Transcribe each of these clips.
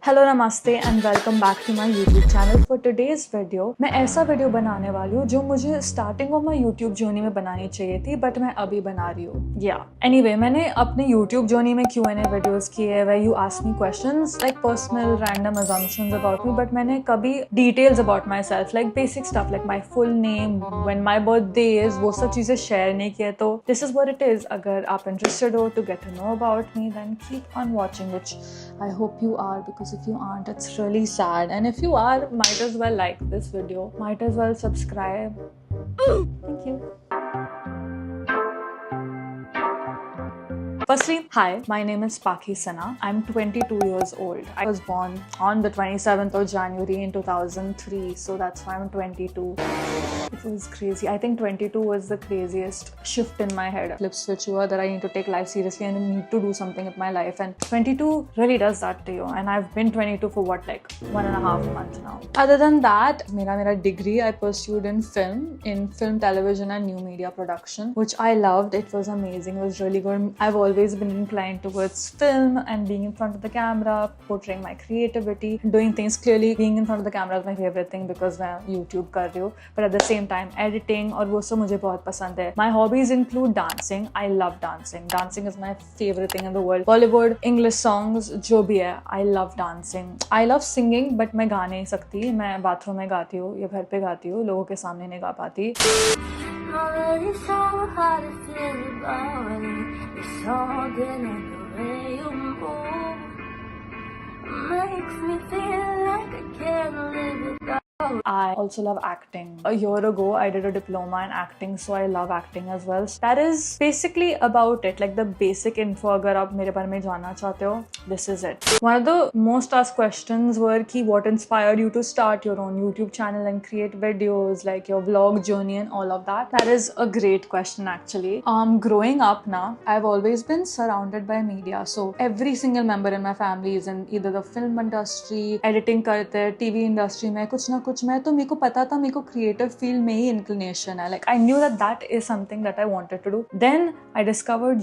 Hello नमस्ते and welcome back to my YouTube channel. For today's video मैं ऐसा video बनाने वाली हूँ जो मुझे starting of my YouTube journey में बनानी चाहिए थी बट मैं अभी बना रही हूँ। एनीवे मैंने अपने यूट्यूब जर्नी में Q&A वीडियोस किए where you ask me questions like personal random assumptions about me, but मैंने कभी details about myself like basic stuff like my full name, when my birthday is, वो सब चीजें share नहीं किए। तो this is what it is. अगर आप इंटरेस्टेड हो to get to know about me then keep on watching, which I hope you are, because if you aren't, it's really sad. And if you are, might as well like this video. Might as well subscribe. Thank you. Firstly, hi, my name is Paki Sana. I'm 22 years old. I was born on the 27th of January in 2003, so that's why I'm 22. It was crazy. I think 22 was the craziest shift in my head. Flip switch hua that I need to take life seriously and I need to do something with my life. And 22 really does that to you. And I've been 22 for what, like 1.5 months now. Other than that, mera degree I pursued in film, television and new media production, which I loved. It was amazing. It was really good. I've always been inclined towards film and being in front of the camera, portraying my creativity, doing things clearly. Being in front of the camera is my favorite thing because मैं YouTube कर रही हूँ, but at the same time editing और वो सब मुझे बहुत पसंद है. My hobbies include dancing. I love dancing. Dancing is my favorite thing in the world. Bollywood, English songs, जो भी है, I love dancing. I love singing, but मैं गा नहीं सकती. मैं बाथरूम में गाती हूँ या घर पे गाती हूँ, लोगों के सामने नहीं गा पाती. Already so hard to feel about it. It's all good in the way you move. Makes me feel like I can't live without. I also love acting. A year ago, I did a diploma in acting, so I love acting as well. That is basically about it. Like the basic info. अगर आप मेरे बारे में जानना चाहते हो, this is it. One of the most asked questions were कि what inspired you to start your own YouTube channel and create videos, like your vlog journey and all of that. That is a great question actually. Growing up now, I've always been surrounded by media. So every single member in my family is in either the film industry, editing करते हैं, TV industry में कुछ ना कुछ. मैं तो मेरे को पता था मेरे को क्रिएटिव फील्ड में ही इंक्लिनेशन है. Like I knew that is something that I wanted to do. Then I discovered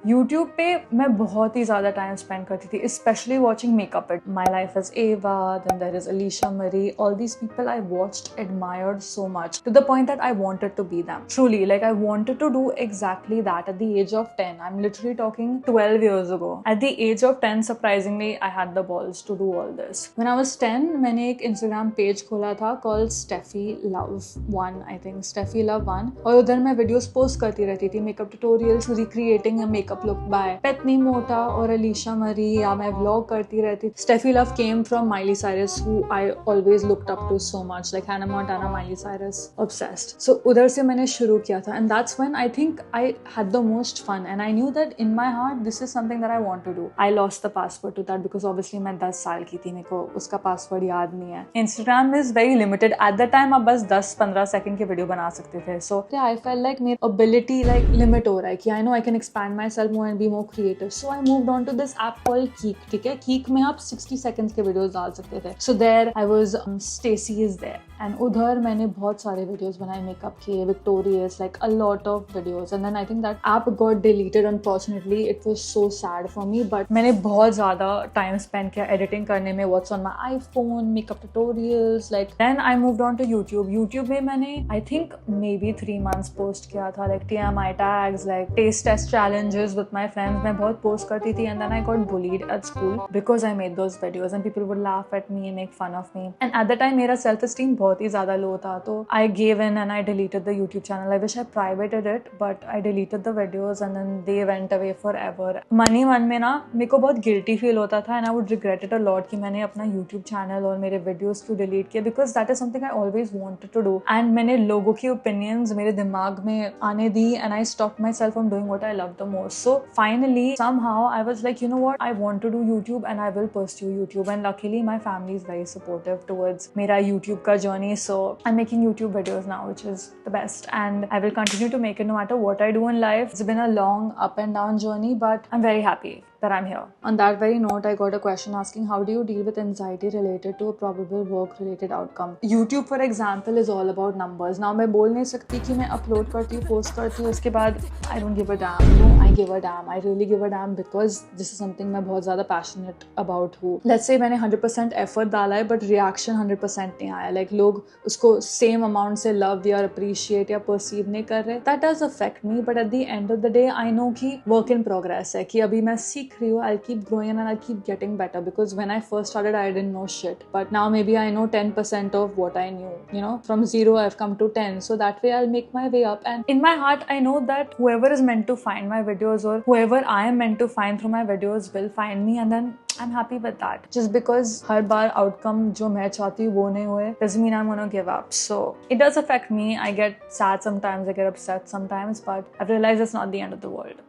YouTube पे मैं बहुत ही ज्यादा टाइम स्पेंड करती थी, specially watching makeup. It my life is Ava, then there is Alisha Marie, all these people I watched, admired so much to the point that I wanted to be them. Truly, like I wanted to do exactly that at the age of 10. I am literally talking 12 years ago. At the age of 10, surprisingly, I had the balls to do all this. When I was 10, मैंने एक Instagram page खोला था called Steffi Love 1, I think Steffi Love 1, और उधर मैं videos post करती रहती थी, makeup tutorials, recreating a makeup look by पेतनी मोटा और अलीशा मरी, या मैं व्लॉग करती रहती. Steffi Love came from Miley Cyrus, who I always looked up to so much, like Hannah Montana, Miley Cyrus, obsessed. So उधर से मैंने शुरू किया था, and that's when I think I had the most fun, and I knew that in my heart this is something that I want to do. I lost the password to that because obviously मैं 10 साल की थी, मेरे को उसका password याद नहीं है. Instagram is very limited at the time. आप बस 10-15 सेकंड की वीडियो बना सकते थे. So yeah, I felt like मेरी ability like limit हो रहा है कि I know I can expand myself more and be more creative. So I moved on to this app called Keek. ठीक है, Keek में आप 60 seconds के वीडियोस डाल सकते थे. So there I was Stacy is there, and उधर मैंने बहुत सारे वीडियोस बनाए मेकअप के, victorious, like a lot of videos. And then I think that app got deleted unfortunately. It was so sad for me, but मैंने बहुत ज़्यादा time spend किया एडिटिंग करने में, what's on my iPhone, makeup tutorials. Like then I moved on to YouTube में मैंने I think maybe 3 months post किया था, like TMI tags, like taste test challenges with my friends. मैं बहुत post करती थी, and then I got bullied at school because I made those videos and people would laugh at me and make fun of me. And at the time मेरा self esteem बहुत ही ज़्यादा low था, तो I gave in and I deleted the YouTube channel. I wish I privated it, but I deleted the videos and then they went away forever. मन में ना मेरे को बहुत guilty feel होता था, and I would regret it a lot कि मैंने अपना YouTube channel और मेरे videos को delete किया, because that is something I always wanted to do. And मैंने लोगों की opinions मेरे दिमाग में आने दी, and I stopped myself from doing what I love the most. So finally somehow I was like, you know what, I want to do YouTube and I will pursue YouTube. And luckily my family is very supportive towards मेरा YouTube का journey. So I'm making YouTube videos now, which is the best, and I will continue to make it no matter what I do in life. It's been a long up and down journey, but I'm very happy that I'm here. On that very note, I got a question asking, how do you deal with anxiety related to a probable work-related outcome? YouTube, for example, is all about numbers. Now, मैं बोल नहीं सकती कि मैं upload करती हूँ, post करती हूँ, उसके बाद I don't give a damn. No, I give a damn. I really give a damn because this is something मैं बहुत ज़्यादा passionate about हूँ. Let's say मैंने 100% effort डाला है, but reaction 100% नहीं आया. Like लोग उसको same amount से love या appreciate या perceive नहीं कर रहे. That does affect me, but at the end of the day, I know कि work in progress है, कि अभी मैं सीख रही हूँ. I'll keep growing and I'll keep getting better because when I first started, I didn't know shit. But now maybe I know 10% of what I knew. You know, from 0 I've come to 10. So that way I'll make my way up. And in my heart, I know that whoever is meant to find my videos or whoever I am meant to find through my videos will find me, and then I'm happy with that. Just because her bar outcome जो मैं चाहती हूँ वो नहीं हुए doesn't mean I'm gonna give up. So it does affect me. I get sad sometimes, I get upset sometimes, but I've realized it's not the end of the world.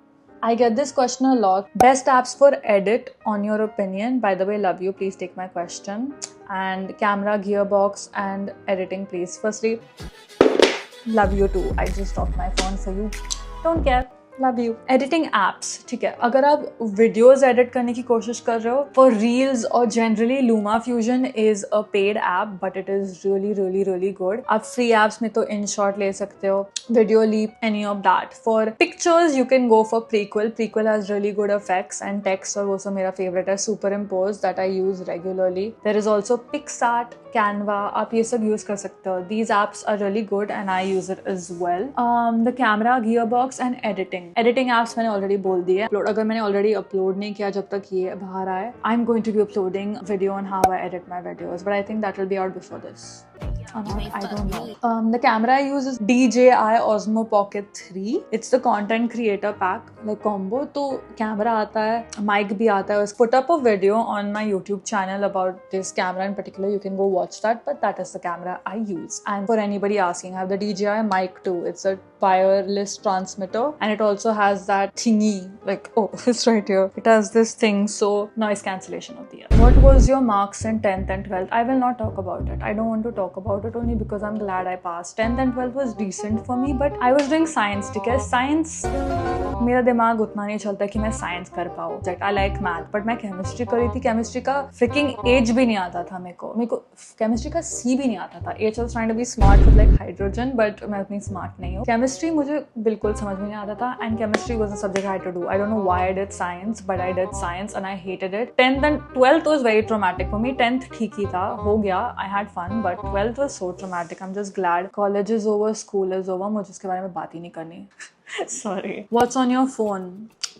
I get this question a lot. Best apps for edit, on your opinion? By the way, love you. Please take my question. And camera, gearbox, and editing, please. Firstly, love you too. I just dropped my phone for you. Don't care. Love you. Editing apps, ठीक है, अगर आप videos edit करने की कोशिश कर रहे हो फॉर रील्स और generally Luma Fusion is a paid app but it is really really really good. आप फ्री एप्स में तो इन शॉर्ट ले सकते हो, video leap, any of that. For pictures you can go for Prequel. Prequel has really good effects and text, और वो सब मेरा फेवरेट है. Superimpose that I use regularly. There is also PicsArt, Canva, आप ये सब use कर सकते हो. These apps are really good and I use it as well. The camera, gearbox and editing apps मैंने ऑलरेडी बोल दिए. अगर मैंने ऑलरेडी अपलोड नहीं किया जब तक ये बाहर आए, I am going to be uploading video on how I edit my videos, but I think that will be out before this. I don't know. The camera I use is DJI Osmo Pocket 3. It's the content creator pack, like combo. तो camera आता है, mic भी आता है. Put up a video on my YouTube channel about this camera in particular. You can go watch that. But that is the camera I use. And for anybody asking, I have the DJI mic too. It's a wireless transmitter, and it also has that thingy, like, oh, it's right here. It has this thing, so noise cancellation होती है. What was your marks in 10th and 12th? I will not talk about it. I don't want to talk about it only because I'm glad I passed. 10th and 12th was decent for me, but I was doing science. ठीक है, science मेरा दिमाग उतना नहीं चलता कि मैं science कर पाऊँ. I like math, but मैं केमिस्ट्री करी थी. केमिस्ट्री का freaking H भी नहीं आता था मेरे को केमिस्ट्री का C भी नहीं आता था. H was trying to be smart with like hydrogen, but मैं उतनी smart नहीं हूँ. केमिस्ट्री मुझे बिल्कुल समझ में नहीं आता था, and chemistry was a subject I had to do. I don't know why I did science, but I did science and I hated it. 10th and 12th was very traumatic for me. 10th ठीक ही था, हो गया, I had fun, but 12th was so traumatic. I'm just glad college is over, school is over. मुझे इसके बारे में बात ही नहीं करनी. Sorry. What's on your phone?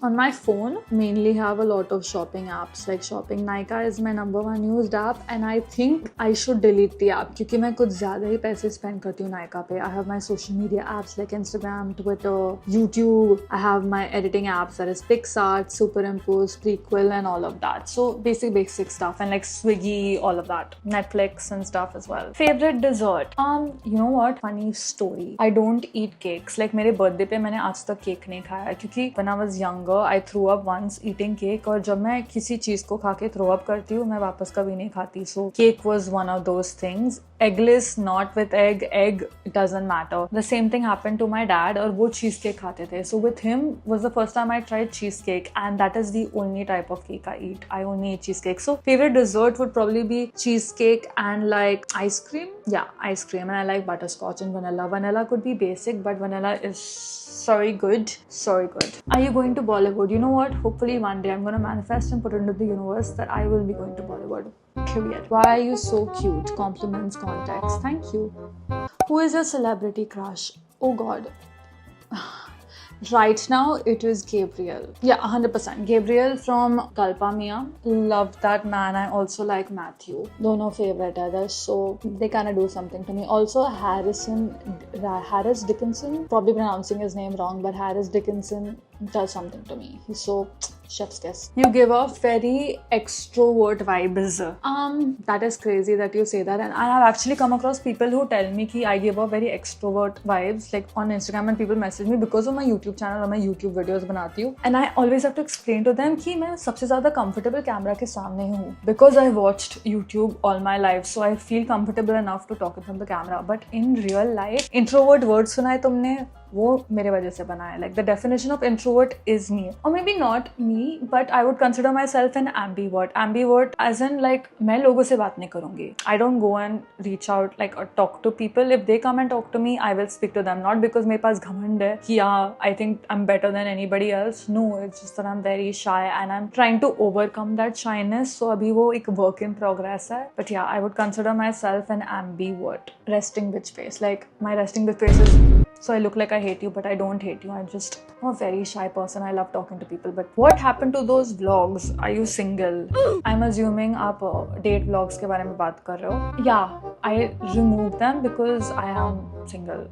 On my phone, mainly have a lot of shopping apps like shopping. Nykaa is my #1 used app, and I think I should delete the app क्योंकि मैं कुछ ज़्यादा ही पैसे spend करती हूँ Nykaa पे. I have my social media apps like Instagram, Twitter, YouTube. I have my editing apps that is PicsArt, Superimpose, Prequel, and all of that. So basic stuff, and like Swiggy, all of that, Netflix and stuff as well. Favorite dessert? You know what? Funny story. I don't eat cakes. Like मेरे birthday पे मैंने आज तक cake नहीं खाया क्योंकि when I was younger I threw up once eating cake, और जब मैं किसी चीज को खा के throw up करती हूँ मैं वापस कभी नहीं खाती. So cake was one of those things. Eggless, not with egg, it doesn't matter. The same thing happened to my dad, और वो cheesecake खाते थे. So with him was the first time I tried cheesecake, and that is the only type of cake I eat. I only eat cheesecake. So favorite dessert would probably be cheesecake and like ice cream. Yeah, ice cream, and I like butterscotch and vanilla. Vanilla could be basic, but vanilla is sorry good. Are you going to Bollywood? You know what? Hopefully one day I'm gonna manifest and put it into the universe that I will be going to Bollywood. Period. Why are you so cute? Compliments, context. Thank you. Who is your celebrity crush? Oh God. Right now, it is Gabriel. Yeah, 100%. Gabriel from Kalpa Mia. Love that man. I also like Matthew. Dono favorite है. So they kind of do something to me. Also, Harris Dickinson. Probably pronouncing his name wrong, but Harris Dickinson does something to me. He's so chef's kiss. You give off very extrovert vibes. That is crazy that you say that, and I have actually come across people who tell me कि I give off very extrovert vibes, like on Instagram, and people message me because of my YouTube channel और मैं YouTube videos बनाती हूँ, and I always have to explain to them कि मैं सबसे ज़्यादा comfortable camera के सामने हूँ because I watched YouTube all my life, so I feel comfortable enough to talk in front of the camera. But in real life, introvert word सुना है तुमने? वो मेरे वजह से बना है. Like the definition of introvert is me, or maybe not me, but I would consider myself an ambivert. Ambivert as in like मैं लोगों से बात नहीं करूँगी. I don't go and reach out like or talk to people. If they come and talk to me, I will speak to them. Not because मेरे पास घमंड है कि I think I'm better than anybody else. No, it's just that I'm very shy and I'm trying to overcome that shyness. So अभी वो एक work in progress है. But yeah, I would consider myself an ambivert. Resting bitch face. Like my resting bitch face is so I look like I hate you, but I don't hate you. I'm a very shy person. I love talking to people. But what happened to those vlogs? Are you single? I'm assuming आप date vlogs के बारे में बात कर रहे हो. Yeah, I removed them because I am single.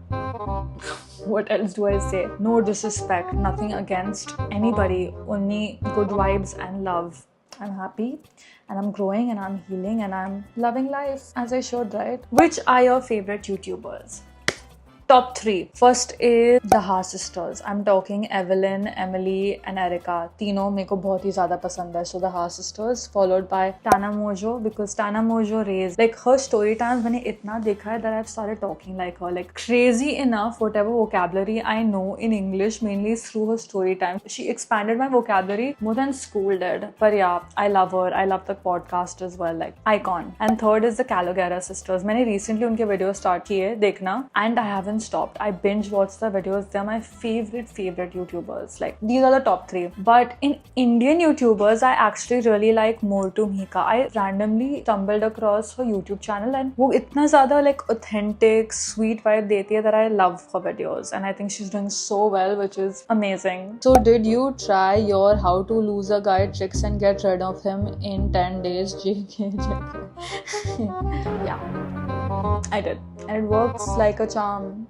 What else do I say? No disrespect, nothing against anybody. Only good vibes and love. I'm happy and I'm growing and I'm healing and I'm loving life as I should, right? Which are your favorite YouTubers? Top 3. First is the Haas sisters. I'm talking Evelyn, Emily and Erica. तीनों मेरे को बहुत ही ज़्यादा पसंद है. So the Haas sisters followed by Tana Mojo because Tana Mojo raised like her story times मैंने इतना देखा है that I've started talking like her. Like crazy enough, whatever vocabulary I know in English mainly through her story time. She expanded my vocabulary more than school did. But yeah, I love her. I love the podcast as well. Like icon. And third is the Calogero sisters. मैंने recently उनके videos start किए देखना and I haven't stopped. I binge watch the videos. They're my favorite YouTubers. Like these are the top 3. But in Indian YouTubers, I actually really like Mortu Mika. I randomly stumbled across her YouTube channel and वो इतना ज़्यादा like authentic, sweet vibe देती है that I love her videos and I think she's doing so well, which is amazing. So did you try your how to lose a guy tricks and get rid of him in 10 days? Yeah, I did. And it works like a charm.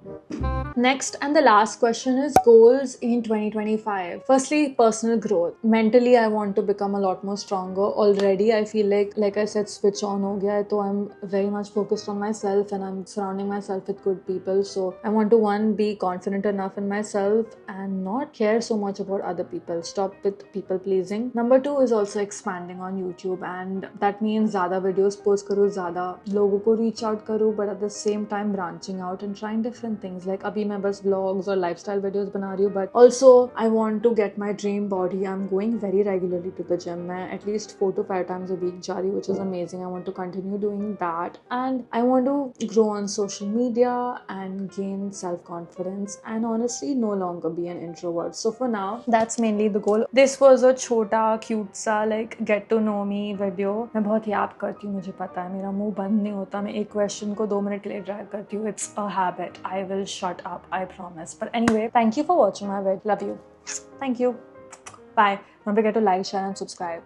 Next and the last question is goals in 2025. Firstly, personal growth. Mentally, I want to become a lot more stronger. Already, I feel like I said, switch on ho gaya hai, so I'm very much focused on myself and I'm surrounding myself with good people. So I want to be confident enough in myself and not care so much about other people. Stop with people pleasing. Number 2 is also expanding on YouTube and that means ज़्यादा videos post करूँ, ज़्यादा लोगों को reach out करूँ, but at the same time branching out and trying different things. Like अभी मैं बस vlogs और lifestyle videos बना रही हूँ, but also I want to get my dream body. I'm going very regularly to the gym. मैं at least 4 to 5 times a week जा रही हूँ, which is amazing. I want to continue doing that and I want to grow on social media and gain self-confidence and honestly no longer be an introvert. So for now, that's mainly the goal. This was a छोटा cute सा like get to know me video. मैं बहुत याद करती हूँ, मुझे पता है मेरा मुंह बंद नहीं होता. मैं एक क्वेश्चन को 2 मिनट के लिए ड्रैग करती हूँ. It's a habit. I will shut up, I promise. But anyway, thank you for watching my video. Love you. Thank you. Bye. Don't forget to like, share and subscribe.